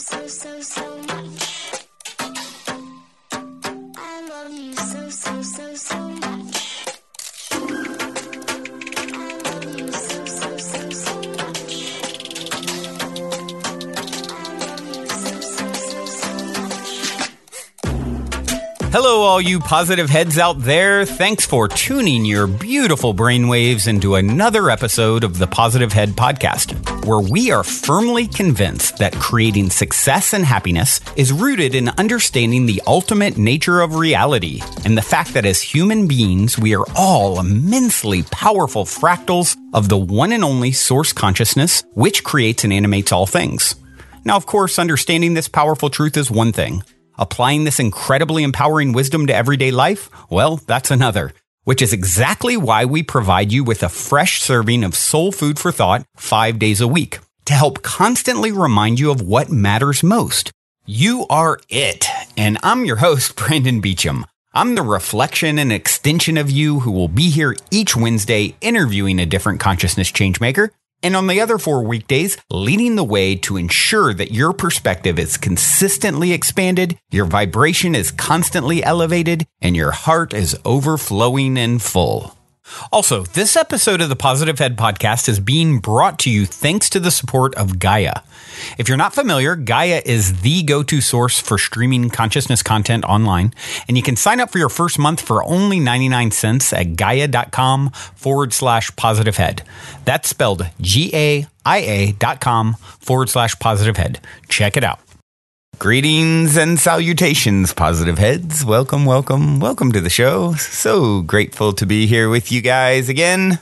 so much. I love you so much. I love you so much. I love you so much. Hello, all you positive heads out there. Thanks for tuning your beautiful brainwaves into another episode of the Positive Head Podcast, where we are firmly convinced that creating success and happiness is rooted in understanding the ultimate nature of reality and the fact that as human beings, we are all immensely powerful fractals of the one and only source consciousness, which creates and animates all things. Now, of course, understanding this powerful truth is one thing. Applying this incredibly empowering wisdom to everyday life? Well, that's another, which is exactly why we provide you with a fresh serving of soul food for thought 5 days a week to help constantly remind you of what matters most. You are it. And I'm your host, Brandon Beecham. I'm the reflection and extension of you who will be here each Wednesday interviewing a different consciousness changemaker. And on the other 4 weekdays, leading the way to ensure that your perspective is consistently expanded, your vibration is constantly elevated, and your heart is overflowing and full. Also, this episode of the Positive Head Podcast is being brought to you thanks to the support of Gaia. If you're not familiar, Gaia is the go-to source for streaming consciousness content online, and you can sign up for your first month for only 99 cents at gaia.com/positivehead. That's spelled GAIA.com/positivehead. Check it out. Greetings and salutations, positive heads. Welcome to the show. So grateful to be here with you guys again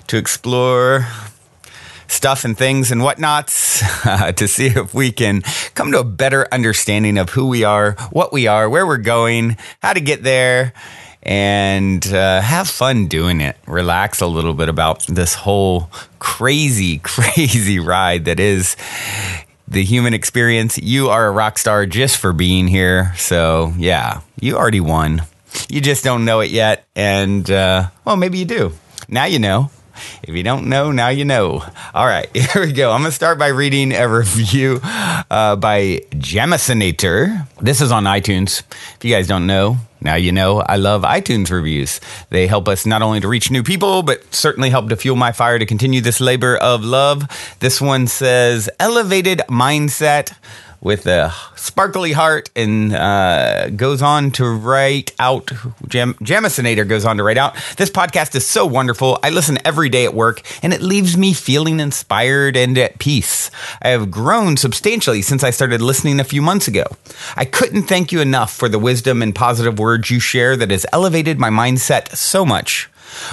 to explore stuff and things and whatnots to see if we can come to a better understanding of who we are, what we are, where we're going, how to get there, and have fun doing it. Relax a little bit about this whole crazy ride that is the human experience. You are a rock star just for being here. So yeah, you already won. You just don't know it yet. And well, maybe you do. Now you know. If you don't know, now you know. All right, here we go. I'm going to start by reading a review by Jamesinator. This is on iTunes. If you guys don't know, now you know. I love iTunes reviews. They help us not only to reach new people, but certainly help to fuel my fire to continue this labor of love. This one says, elevated mindset with a sparkly heart, and goes on to write out, Jamesinator goes on to write out, this podcast is so wonderful. I listen every day at work, and it leaves me feeling inspired and at peace. I have grown substantially since I started listening a few months ago. I couldn't thank you enough for the wisdom and positive words you share that has elevated my mindset so much.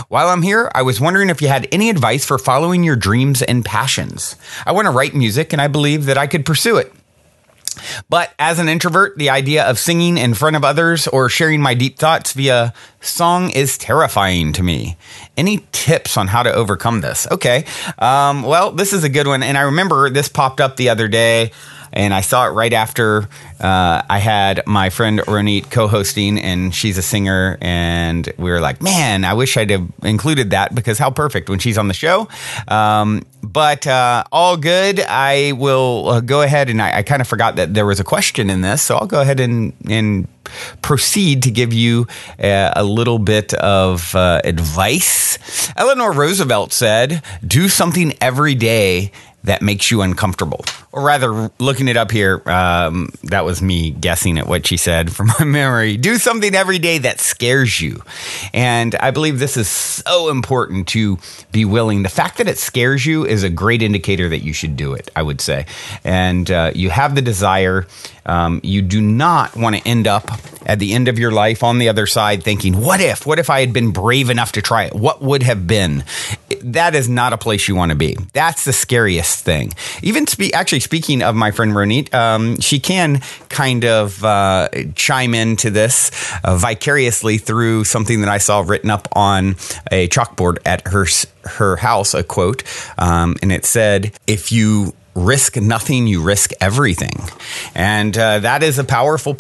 While I'm here, I was wondering if you had any advice for following your dreams and passions. I want to write music, and I believe that I could pursue it. But as an introvert, the idea of singing in front of others or sharing my deep thoughts via song is terrifying to me. Any tips on how to overcome this? Okay. Well, this is a good one. And I remember this popped up the other day, and I saw it right after I had my friend Ronit co-hosting, and she's a singer, and we were like, man, I wish I'd have included that because how perfect when she's on the show. But all good. I will go ahead, and I kind of forgot that there was a question in this, so I'll go ahead and proceed to give you a little bit of advice. Eleanor Roosevelt said, do something every day that makes you uncomfortable. Or rather, looking it up here, that was me guessing at what she said from my memory. Do something every day that scares you. And I believe this is so important to be willing. The fact that it scares you is a great indicator that you should do it, I would say. And you have the desire. You do not want to end up at the end of your life on the other side thinking, what if I had been brave enough to try it? What would have been? That is not a place you want to be. That's the scariest thing. Even speaking of my friend Ronit, she can kind of chime into this vicariously through something that I saw written up on a chalkboard at her house, a quote, and it said, if you risk nothing, you risk everything. And that is a powerful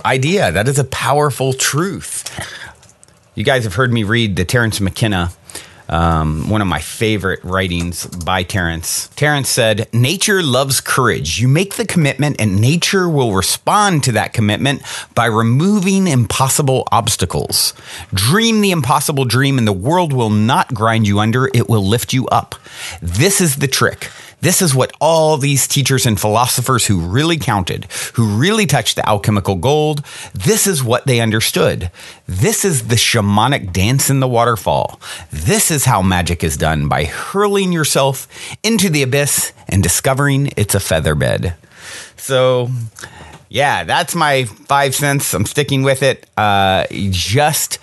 idea. That is a powerful truth. You guys have heard me read the Terence McKenna one of my favorite writings by Terence. Terence said, "Nature loves courage. You make the commitment and nature will respond to that commitment by removing impossible obstacles. Dream the impossible dream and the world will not grind you under. It will lift you up. This is the trick. This is what all these teachers and philosophers who really counted, who really touched the alchemical gold, this is what they understood. This is the shamanic dance in the waterfall. This is how magic is done, by hurling yourself into the abyss and discovering it's a featherbed." So, yeah, that's my 5 cents. I'm sticking with it. Just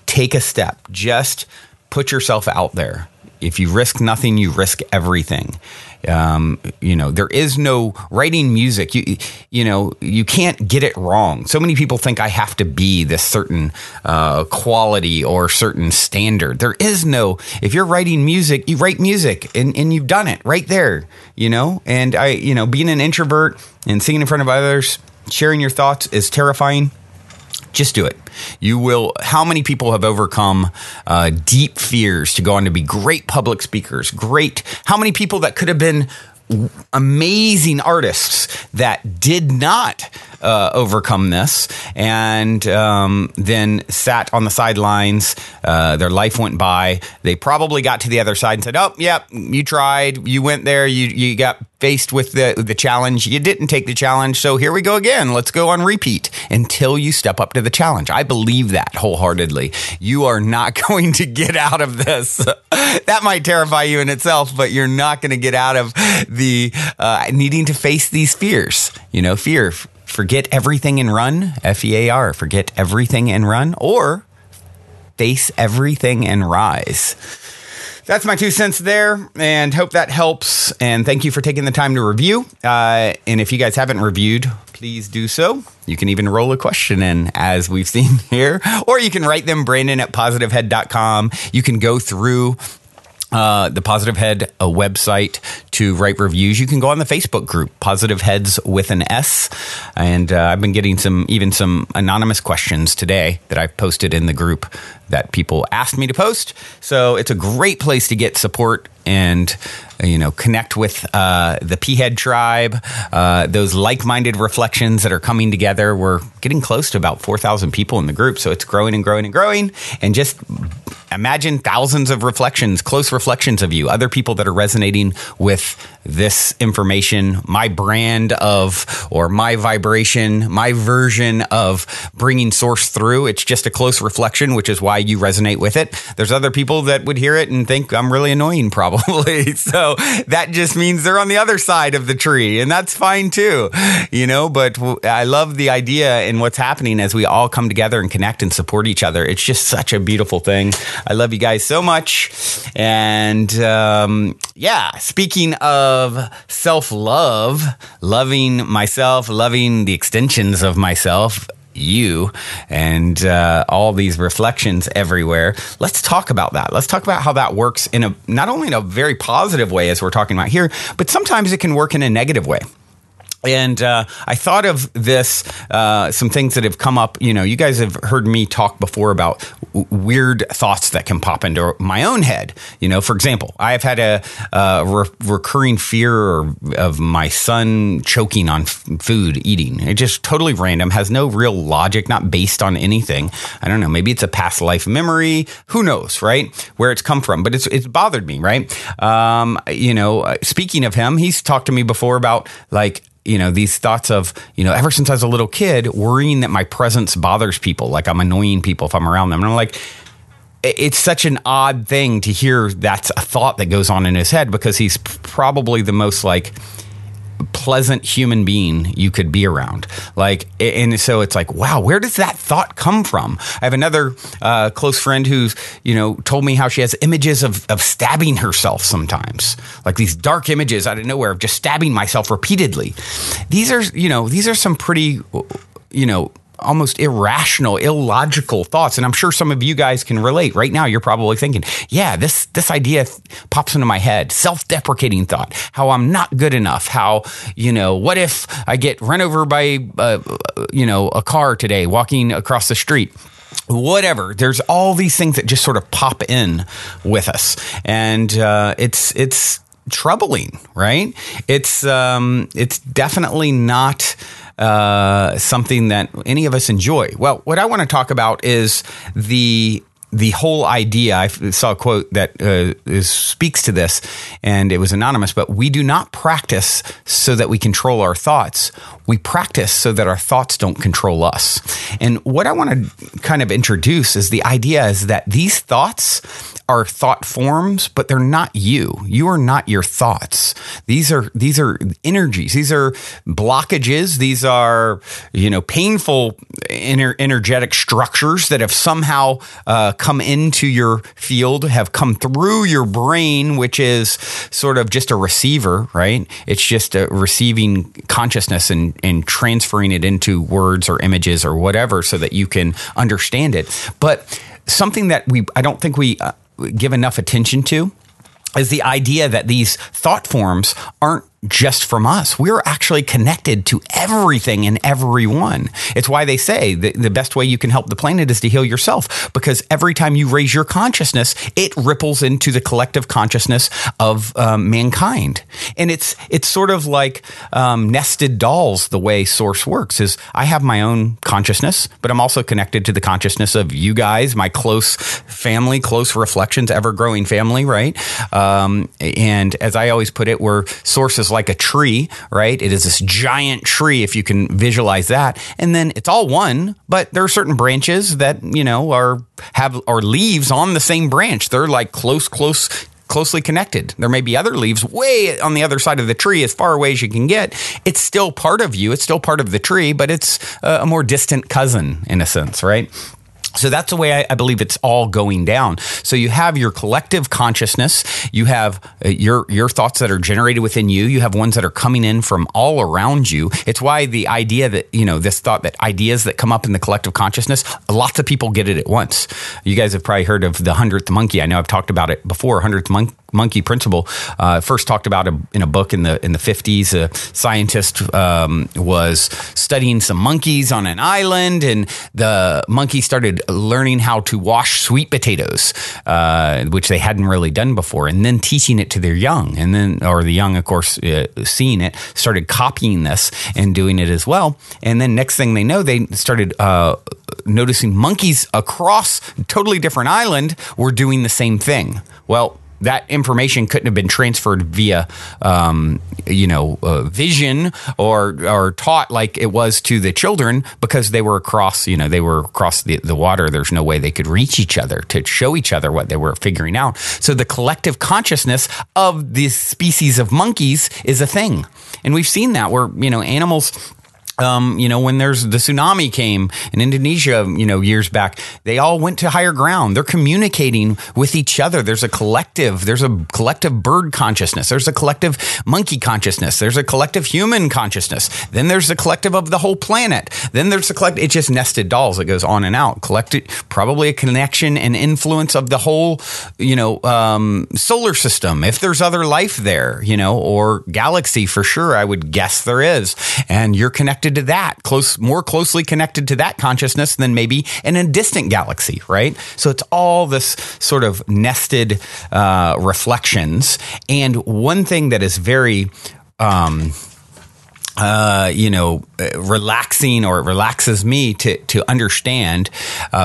take a step. Just put yourself out there. If you risk nothing, you risk everything. There is no writing music. You can't get it wrong. So many people think I have to be this certain quality or certain standard. There is no, if you're writing music, you write music and you've done it right there, and being an introvert and singing in front of others, sharing your thoughts is terrifying. Just do it. You will. How many people have overcome deep fears to go on to be great public speakers? Great. How many people that could have been amazing artists that did not overcome this and then sat on the sidelines. Their life went by. They probably got to the other side and said, "Oh, yep, you tried. You went there. You got faced with the challenge. You didn't take the challenge. So here we go again. Let's go on repeat until you step up to the challenge." I believe that wholeheartedly. You are not going to get out of this. That might terrify you in itself, but you're not going to get out of the needing to face these fears. Fear. Forget everything and run. FEAR. Forget everything and run, or face everything and rise. That's my 2 cents there, and hope that helps. And thank you for taking the time to review. And if you guys haven't reviewed, please do so. You can even roll a question in, as we've seen here, or you can write them, Brandon@positivehead.com. You can go through the Positive Head website to write reviews. You can go on the Facebook group, Positive Heads with an S. And I've been getting some anonymous questions today that I've posted in the group that people asked me to post. So it's a great place to get support and connect with the P-Head tribe, those like-minded reflections that are coming together. We're getting close to about 4,000 people in the group, so it's growing and growing and growing. And just imagine thousands of reflections, close reflections of you, other people that are resonating with this information, my brand of, or my vibration, my version of bringing source through. It's just a close reflection, which is why you resonate with it. There's other people that would hear it and think I'm really annoying, probably. So that just means they're on the other side of the tree, and that's fine too, but I love the idea and what's happening as we all come together and connect and support each other. It's just such a beautiful thing. I love you guys so much. And speaking of self-love, loving myself, loving the extensions of myself, you, and all these reflections everywhere. Let's talk about that. Let's talk about how that works not only in a very positive way, as we're talking about here, but sometimes it can work in a negative way. And I thought of this, some things that have come up. You guys have heard me talk before about weird thoughts that can pop into my own head. For example, I have had a recurring fear of my son choking on food eating. It's just totally random, has no real logic, not based on anything. I don't know. Maybe it's a past life memory. Who knows, right? Where it's come from. But it's bothered me, right? Speaking of him, he's talked to me before about these thoughts of, ever since I was a little kid, worrying that my presence bothers people, like I'm annoying people if I'm around them. And I'm like, it's such an odd thing to hear that's a thought that goes on in his head, because he's probably the most pleasant human being you could be around. And so it's like, wow, where does that thought come from? I have another close friend who's, told me how she has images of stabbing herself sometimes, like these dark images out of nowhere of just stabbing myself repeatedly. These are some pretty, almost irrational, illogical thoughts. And I'm sure some of you guys can relate. Right now, you're probably thinking, yeah, this idea pops into my head. Self-deprecating thought. How I'm not good enough. How, what if I get run over by, a car today walking across the street? whatever. There's all these things that just sort of pop in with us, and it's troubling, right? It's definitely not something that any of us enjoy. Well, what I want to talk about is the whole idea. I saw a quote that speaks to this, and it was anonymous, but we do not practice so that we control our thoughts. We practice so that our thoughts don't control us. And what I want to kind of introduce is the idea is that these thoughts are thought forms, but they're not you. You are not your thoughts. These are energies. These are blockages. These are, painful energetic structures that have somehow come into your field, have come through your brain, which is sort of just a receiver, right? It's just receiving consciousness and transferring it into words or images or whatever so that you can understand it. But something that I don't think we give enough attention to is the idea that these thought forms aren't just from us. We're actually connected to everything and everyone. It's why they say the best way you can help the planet is to heal yourself, because every time you raise your consciousness, it ripples into the collective consciousness of mankind. And it's sort of like nested dolls. The way Source works is I have my own consciousness, but I'm also connected to the consciousness of you guys, my close family, close reflections, ever-growing family, right? And as I always put it, where Source is like a tree, right? It is this giant tree, if you can visualize that. And then it's all one, but there are certain branches that, are leaves on the same branch. They're like closely connected. There may be other leaves way on the other side of the tree, as far away as you can get. It's still part of you. It's still part of the tree, but it's a more distant cousin in a sense, right? So that's the way I believe it's all going down. So you have your collective consciousness. You have your thoughts that are generated within you. You have ones that are coming in from all around you. It's why the idea that, this thought that ideas that come up in the collective consciousness, lots of people get it at once. You guys have probably heard of the 100th monkey. I know I've talked about it before, 100th monkey principle. First talked about in a book in the 50s. A scientist was studying some monkeys on an island, and the monkey started learning how to wash sweet potatoes, which they hadn't really done before, and then teaching it to their young. And then, or the young, of course, seeing it, started copying this and doing it as well. And then next thing they know, they started noticing monkeys across a totally different island were doing the same thing. Well, that information couldn't have been transferred via, vision or taught like it was to the children, because they were across, the water. There's no way they could reach each other to show each other what they were figuring out. So the collective consciousness of this species of monkeys is a thing. And we've seen that where, animals... when there's the tsunami came in Indonesia, years back, they all went to higher ground. They're communicating with each other. There's a collective bird consciousness. There's a collective monkey consciousness. There's a collective human consciousness. Then there's the collective of the whole planet. Then there's the collective. It's just nested dolls. It goes on and out. Collected, probably a connection and influence of the whole, solar system. If there's other life there, or galaxy for sure, I would guess there is. And you're connected to that, more closely connected to that consciousness than maybe in a distant galaxy, right? So it's all this sort of nested reflections. And one thing that is very relaxing, or it relaxes me to understand,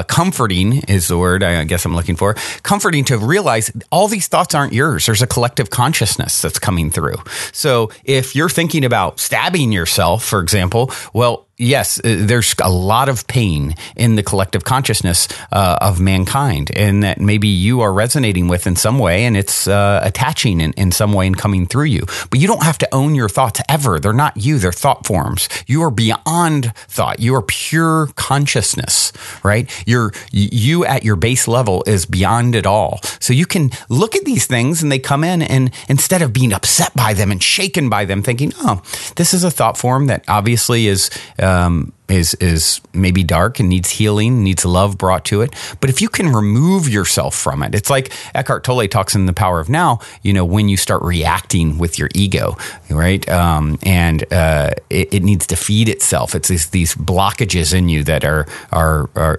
comforting is the word I guess I'm looking for, comforting to realize all these thoughts aren't yours. There's a collective consciousness that's coming through. So if you're thinking about stabbing yourself, for example, well, yes, there's a lot of pain in the collective consciousness of mankind, and that maybe you are resonating with in some way, and it's attaching in some way and coming through you. But you don't have to own your thoughts ever. They're not you. They're thought forms. You are beyond thought. You are pure consciousness, right? You at your base level is beyond it all. So you can look at these things and they come in, and instead of being upset by them and shaken by them, thinking, oh, this is a thought form that obviously is is maybe dark and needs healing, needs love brought to it. But if you can remove yourself from it, it's like Eckhart Tolle talks in The Power of Now, when you start reacting with your ego, right? It needs to feed itself. It's these blockages in you that are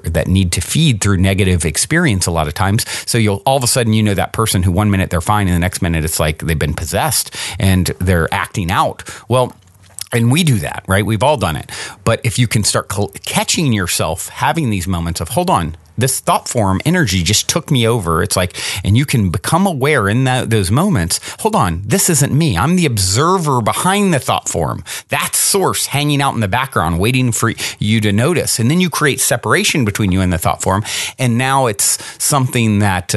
that need to feed through negative experience a lot of times. So you'll all of a sudden, that person who 1 minute they're fine and the next minute it's like they've been possessed and they're acting out. Well, and we do that, right? We've all done it. But if you can start catching yourself having these moments of, hold on, this thought form energy just took me over. It's like, and you can become aware in those moments, hold on, this isn't me. I'm the observer behind the thought form. That's source hanging out in the background, waiting for you to notice. And then you create separation between you and the thought form. And now it's something that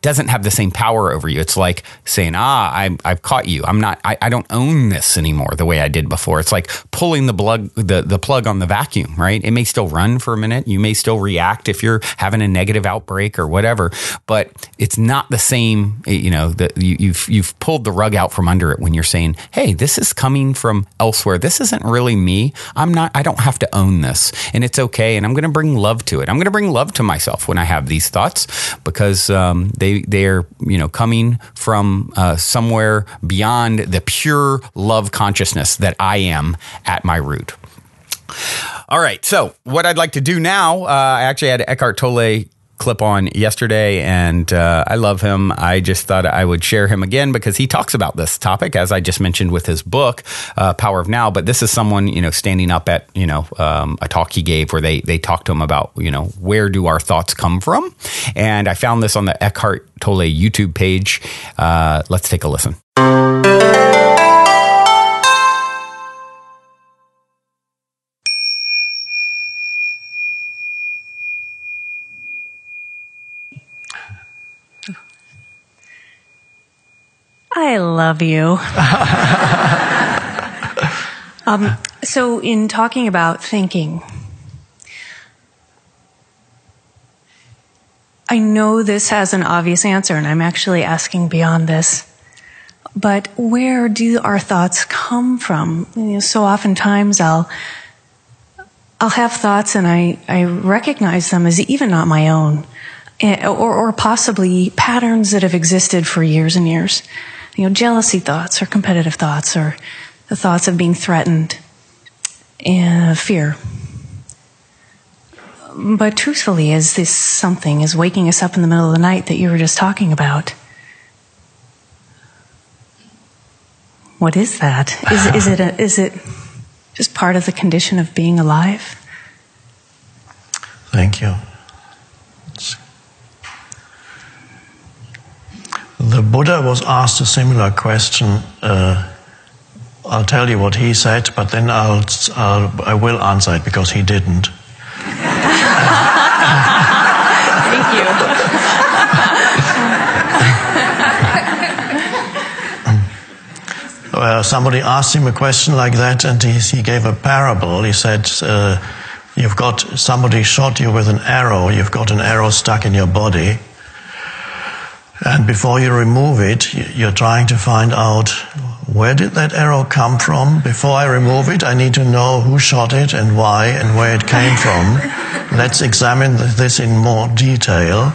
doesn't have the same power over you. It's like saying, I've caught you. I don't own this anymore the way I did before. It's like pulling the plug on the vacuum, right? It may still run for a minute. You may still react if you're having a negative outbreak or whatever, but it's not the same. You've pulled the rug out from under it when you're saying, hey, this is coming from elsewhere. This isn't really me. I don't have to own this, and it's okay. And I'm going to bring love to it. I'm going to bring love to myself when I have these thoughts, because they're coming from somewhere beyond the pure love consciousness that I am at my root. All right. So what I'd like to do now, I actually had Eckhart Tolle clip on yesterday, and I love him. I just thought I would share him again because he talks about this topic, as I just mentioned with his book, Power of Now. But this is someone, standing up at, a talk he gave where they talked to him about, where do our thoughts come from? And I found this on the Eckhart Tolle YouTube page. Let's take a listen. I love you. So in talking about thinking, I know this has an obvious answer, and I'm actually asking beyond this. But where do our thoughts come from? So oftentimes I'll have thoughts and I recognize them as even not my own, or possibly patterns that have existed for years and years. Jealousy thoughts or competitive thoughts or the thoughts of being threatened and fear. But truthfully, is this something is waking us up in the middle of the night that you were just talking about? What is that? Is it just part of the condition of being alive? Thank you. The Buddha was asked a similar question. I'll tell you what he said, but then I will answer it because he didn't. Thank you. Somebody asked him a question like that, and he gave a parable. He said, somebody shot you with an arrow, you've got an arrow stuck in your body. And before you remove it, you're trying to find out, where did that arrow come from? Before I remove it, I need to know who shot it and why and where it came from. Let's examine this in more detail.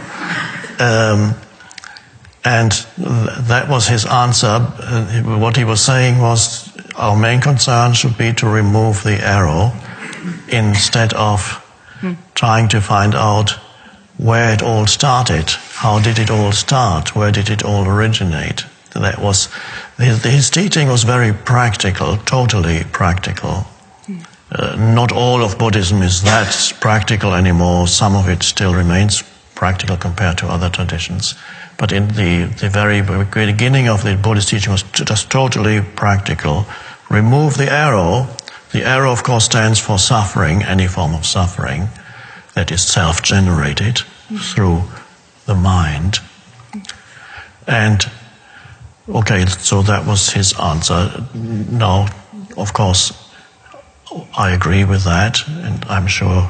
And that was his answer. What he was saying was, our main concern should be to remove the arrow instead of trying to find out where it all started. How did it all start? Where did it all originate? That was his teaching was very practical, totally practical. Not all of Buddhism is that practical anymore. Some of it still remains practical compared to other traditions. But in the very beginning of the Buddhist teaching was just totally practical. Remove the arrow. The arrow, of course, stands for suffering, any form of suffering that is self-generated through the mind. And, okay, so that was his answer. Now, of course, I agree with that, and I'm sure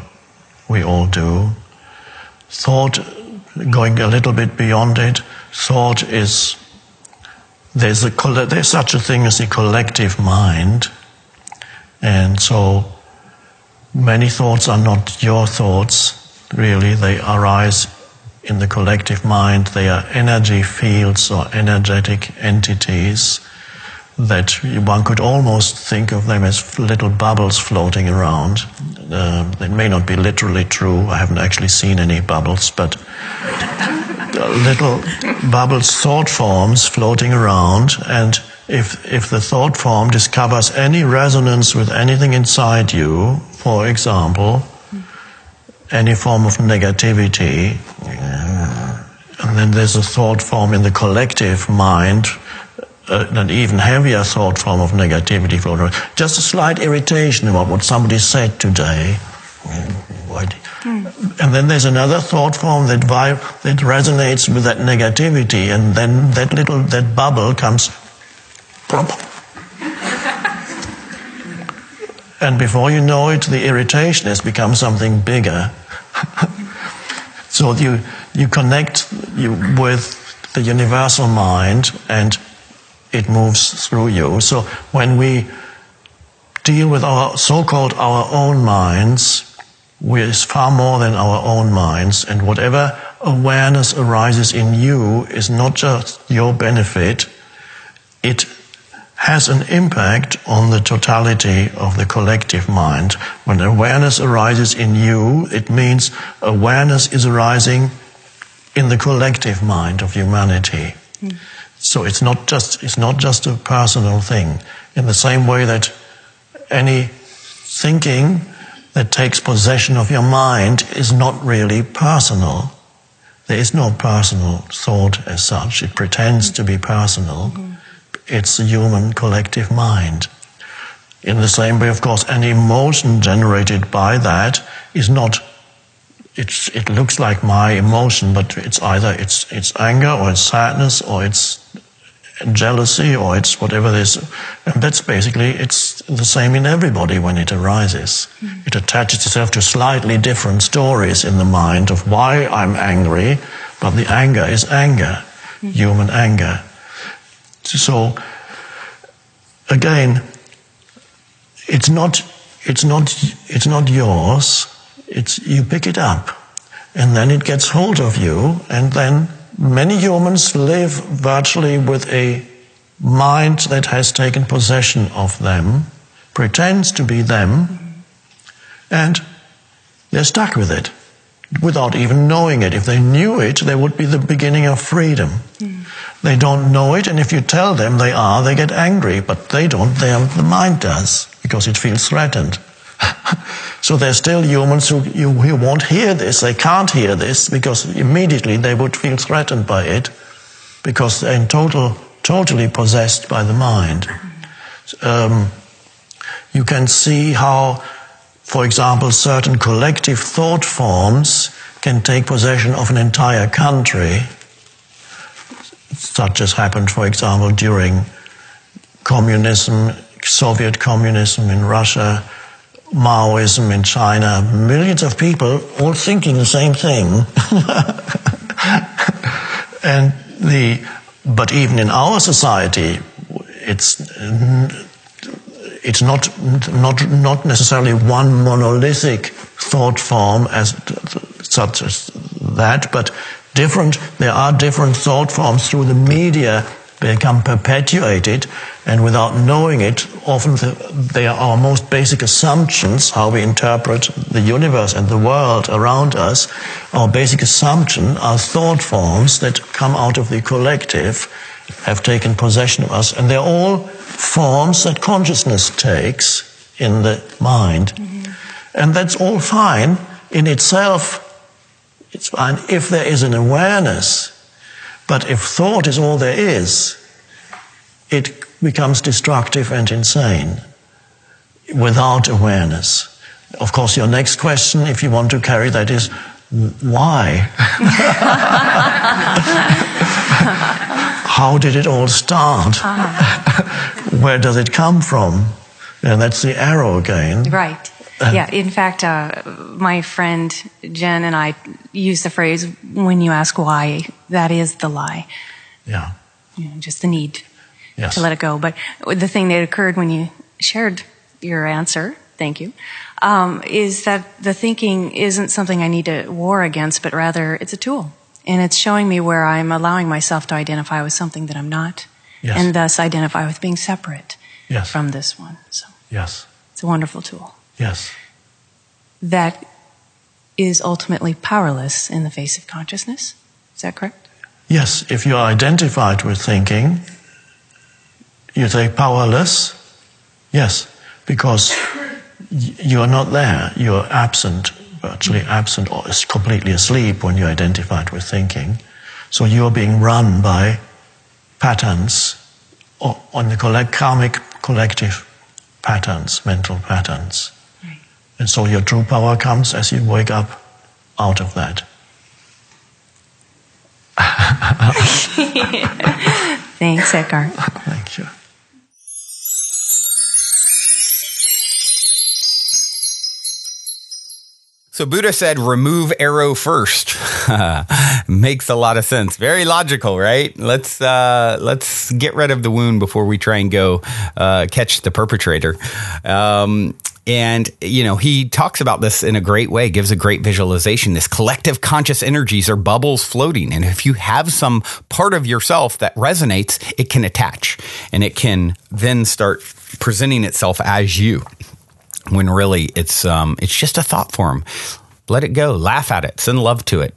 we all do. Thought, going a little bit beyond it, thought is, there's such a thing as a collective mind, and so many thoughts are not your thoughts, really. They arise in the collective mind. They are energy fields or energetic entities that one could almost think of them as little bubbles floating around. It may not be literally true. I haven't actually seen any bubbles, but little bubbles, thought forms floating around, and if the thought form discovers any resonance with anything inside you, for example, any form of negativity, and then there's a thought form in the collective mind, an even heavier thought form of negativity, just a slight irritation about what somebody said today. And then there's another thought form that resonates with that negativity, and then that bubble comes plop. And before you know it, the irritation has become something bigger. So you connect with the universal mind, and it moves through you. So when we deal with our so-called our own minds, is far more than our own minds, and whatever awareness arises in you is not just your benefit, it has an impact on the totality of the collective mind. When awareness arises in you, it means awareness is arising in the collective mind of humanity. So it's not just a personal thing. In the same way that any thinking that takes possession of your mind is not really personal. There is no personal thought as such. It pretends to be personal. It's the human collective mind. In the same way, of course, any emotion generated by that is not, it looks like my emotion, but it's either it's anger, or it's sadness, or it's jealousy, or it's whatever it is. And that's basically, it's the same in everybody when it arises. It attaches itself to slightly different stories in the mind of why I'm angry, but the anger is anger, human anger. So, again, it's not yours. You pick it up, and then it gets hold of you, and then many humans live virtually with a mind that has taken possession of them, pretends to be them, and they're stuck with it without even knowing it. If they knew it, there would be the beginning of freedom. They don't know it, and if you tell them they get angry, but they don't, the mind does, because it feels threatened. So there's still humans who won't hear this, they can't hear this, because immediately they would feel threatened by it, because they're totally possessed by the mind. You can see how, for example, certain collective thought forms can take possession of an entire country, such as happened, for example, during communism, Soviet communism in Russia, Maoism in China, millions of people all thinking the same thing. But even in our society, it's not necessarily one monolithic thought form as such as that, but there are different thought forms through the media become perpetuated, and without knowing it, often they are our most basic assumptions, how we interpret the universe and the world around us. Our basic assumption are thought forms that come out of the collective, have taken possession of us, and they're all forms that consciousness takes in the mind. And that's all fine in itself. It's fine if there is an awareness. But if thought is all there is, it becomes destructive and insane without awareness. Of course, your next question, if you want to carry that, is why? How did it all start? Where does it come from? And that's the arrow again. Right. Yeah, in fact, my friend Jen and I use the phrase, when you ask why, that is the lie. Yeah. Just the need Yes. to let it go. But the thing that occurred when you shared your answer thank you, is that the thinking isn't something I need to war against, but rather it's a tool. And it's showing me where I'm allowing myself to identify with something that I'm not, Yes. and thus identify with being separate Yes. from this one. So Yes. it's a wonderful tool Yes. that is ultimately powerless in the face of consciousness. Is that correct? Yes. If you are identified with thinking, you say powerless. Yes. Because you are not there. You are absent, virtually absent, or is completely asleep when you're identified with thinking. So you're being run by patterns, or on the karmic collective patterns, mental patterns. Right. And so your true power comes as you wake up out of that. Thanks, Eckhart. Thank you. So Buddha said, remove arrow first. Makes a lot of sense. Very logical, right? Let's get rid of the wound before we try and go catch the perpetrator. And, he talks about this in a great way, gives a great visualization. This collective conscious energies are bubbles floating. And if you have some part of yourself that resonates, it can attach and it can then start presenting itself as you. When really it's just a thought form. Let it go. Laugh at it. Send love to it.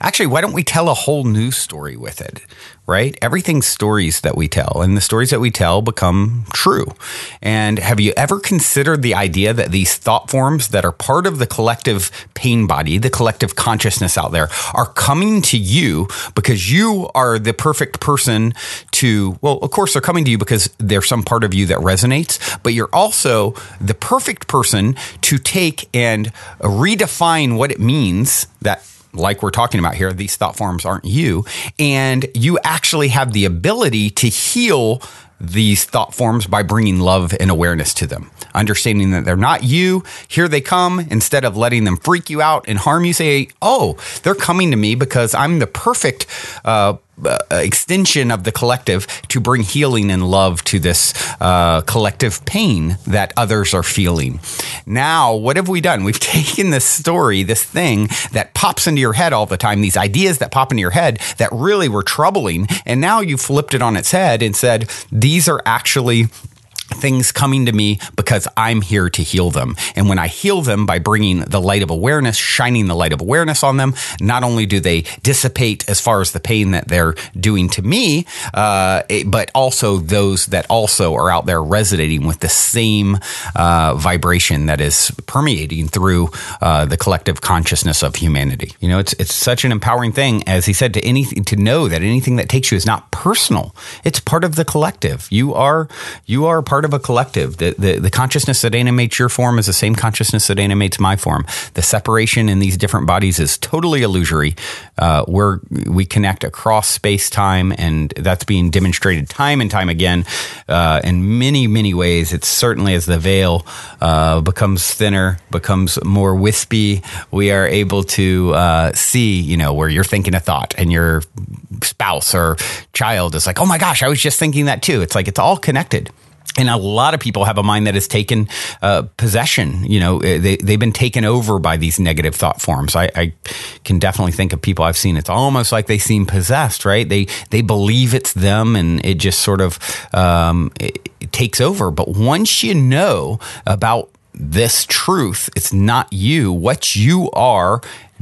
Actually, why don't we tell a whole new story with it, right? Everything's stories that we tell, and the stories that we tell become true. And have you ever considered the idea that these thought forms that are part of the collective pain body, the collective consciousness out there, are coming to you because you are the perfect person to, well, of course, they're coming to you because there's some part of you that resonates, but you're also the perfect person to take and redefine what it means that, like we're talking about here, these thought forms aren't you, and you actually have the ability to heal these thought forms by bringing love and awareness to them. Understanding that they're not you, here they come, instead of letting them freak you out and harm you, say, oh, they're coming to me because I'm the perfect extension of the collective to bring healing and love to this collective pain that others are feeling. Now, what have we done? We've taken this story, this thing that pops into your head all the time, these ideas that pop into your head that really were troubling, and now you flipped it on its head and said, these are actually things coming to me because I'm here to heal them. And when I heal them by bringing the light of awareness, shining the light of awareness on them, not only do they dissipate as far as the pain that they're doing to me, but also those that also are out there resonating with the same vibration that is permeating through the collective consciousness of humanity. It's such an empowering thing, as he said, to know that anything that takes you is not personal. It's part of the collective. You are part of a collective. The consciousness that animates your form is the same consciousness that animates my form. The separation in these different bodies is totally illusory. We connect across space-time, and that's being demonstrated time and time again in many, many ways. It's certainly as the veil becomes thinner, becomes more wispy, we are able to see, where you're thinking a thought and your spouse or child is like, oh my gosh, I was just thinking that too. It's like it's all connected. And a lot of people have a mind that has taken possession. They've been taken over by these negative thought forms. I can definitely think of people I've seen. It's almost like they seem possessed, right? They believe it's them, and it just sort of it takes over. But once you know about this truth, it's not you. What you are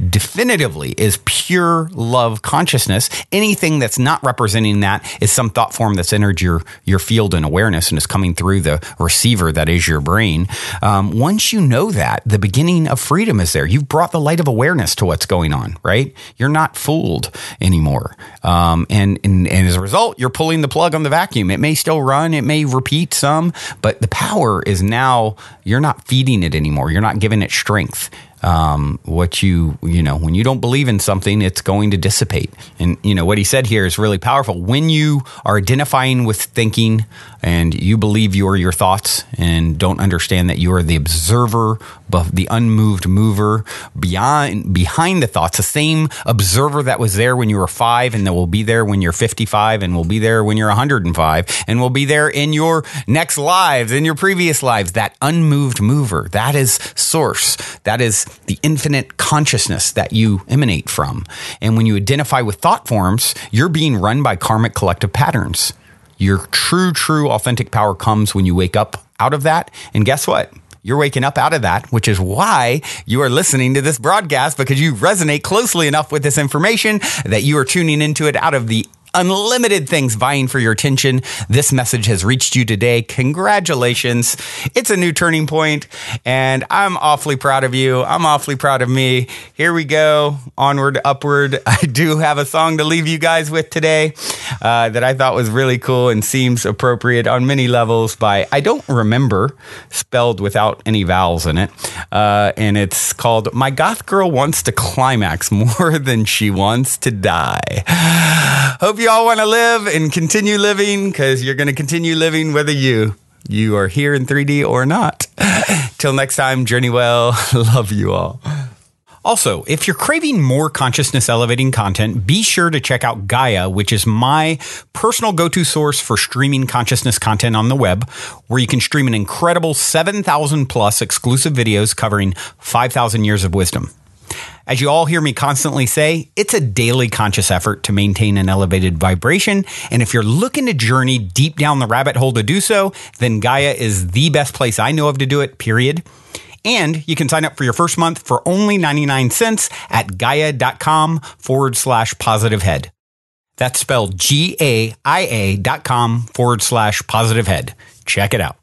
definitively is pure love consciousness. Anything that's not representing that is some thought form that's entered your field and awareness and is coming through the receiver that is your brain. Once you know that, the beginning of freedom is there. You've brought the light of awareness to what's going on, right? You're not fooled anymore. And as a result, you're pulling the plug on the vacuum. It may still run, it may repeat some, but the power is now, you're not feeding it anymore. You're not giving it strength. When you don't believe in something, it's going to dissipate. And, what he said here is really powerful. When you are identifying with thinking, and you believe you are your thoughts and don't understand that you are the observer, but the unmoved mover behind the thoughts, the same observer that was there when you were 5 and that will be there when you're 55 and will be there when you're 105 and will be there in your next lives, in your previous lives. That unmoved mover, that is source. That is the infinite consciousness that you emanate from. And when you identify with thought forms, you're being run by karmic collective patterns. Your true, authentic power comes when you wake up out of that. And guess what? You're waking up out of that, which is why you are listening to this broadcast, because you resonate closely enough with this information that you are tuning into it out of the unlimited things vying for your attention. This message has reached you today. Congratulations. It's a new turning point, and I'm awfully proud of you. I'm awfully proud of me. Here we go. Onward, upward. I do have a song to leave you guys with today that I thought was really cool and seems appropriate on many levels by, I don't remember, spelled without any vowels in it. And it's called My Goth Girl Wants to Climax More Than She Wants to Die. Hope you all want to live and continue living, because you're going to continue living whether you are here in 3D or not. Till next time, journey well. Love you all. Also, if you're craving more consciousness elevating content, be sure to check out Gaia, which is my personal go-to source for streaming consciousness content on the web, where you can stream an incredible 7,000 plus exclusive videos covering 5,000 years of wisdom. As you all hear me constantly say, it's a daily conscious effort to maintain an elevated vibration. And if you're looking to journey deep down the rabbit hole to do so, then Gaia is the best place I know of to do it, period. And you can sign up for your first month for only 99 cents at gaia.com/positivehead. That's spelled GAIA.com/positivehead. Check it out.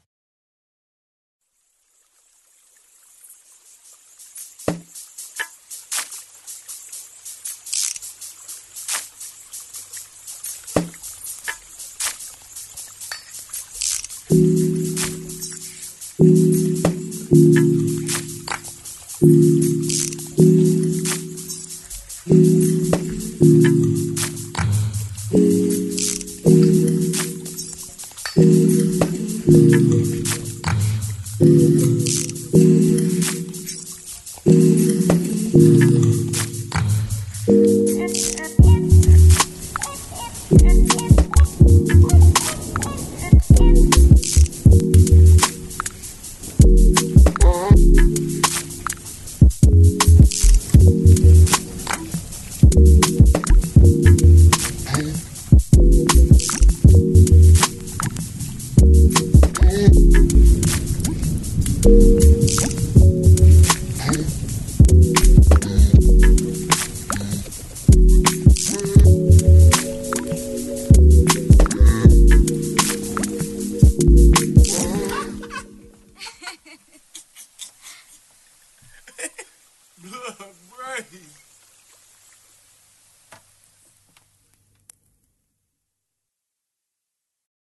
Right.